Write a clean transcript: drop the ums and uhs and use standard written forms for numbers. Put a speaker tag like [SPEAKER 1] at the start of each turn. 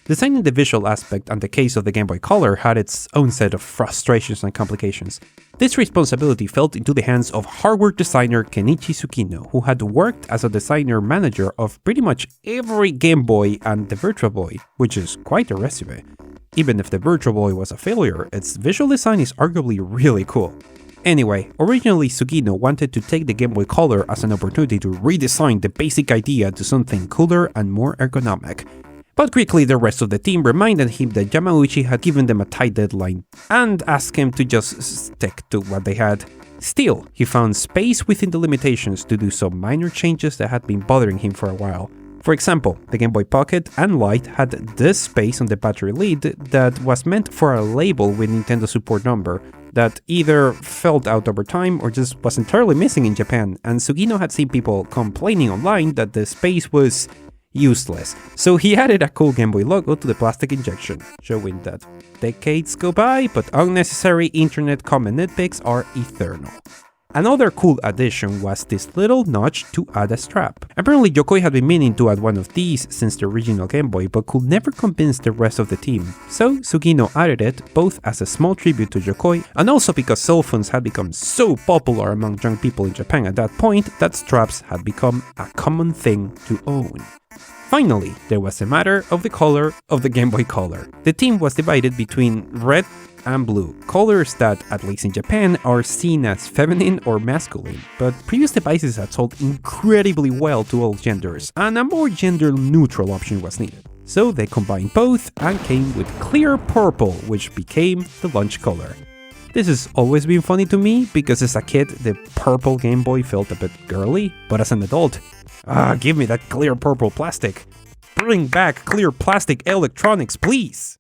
[SPEAKER 1] Designing the visual aspect and the case of the Game Boy Color had its own set of frustrations and complications. This responsibility fell into the hands of hardware designer Kenichi Tsukino, who had worked as a designer manager of pretty much every Game Boy and the Virtual Boy, which is quite a resume. Even if the Virtual Boy was a failure, its visual design is arguably really cool. Anyway, originally Tsukino wanted to take the Game Boy Color as an opportunity to redesign the basic idea to something cooler and more ergonomic. But quickly the rest of the team reminded him that Yamauchi had given them a tight deadline and asked him to just stick to what they had. Still, he found space within the limitations to do some minor changes that had been bothering him for a while. For example, the Game Boy Pocket and Lite had this space on the battery lid that was meant for a label with Nintendo support number that either fell out over time or just was entirely missing in Japan, and Tsukino had seen people complaining online that the space was useless. So he added a cool Game Boy logo to the plastic injection, showing that decades go by, but unnecessary internet comment nitpicks are eternal. Another cool addition was this little notch to add a strap. Apparently Yokoi had been meaning to add one of these since the original Game Boy, but could never convince the rest of the team. So Tsukino added it, both as a small tribute to Yokoi, and also because cell phones had become so popular among young people in Japan at that point that straps had become a common thing to own. Finally, there was the matter of the color of the Game Boy Color. The team was divided between red and blue, colors that, at least in Japan, are seen as feminine or masculine, but previous devices had sold incredibly well to all genders, and a more gender-neutral option was needed. So they combined both and came with clear purple, which became the launch color. This has always been funny to me, because as a kid, the purple Game Boy felt a bit girly, but as an adult, give me that clear purple plastic. Bring back clear plastic electronics, please!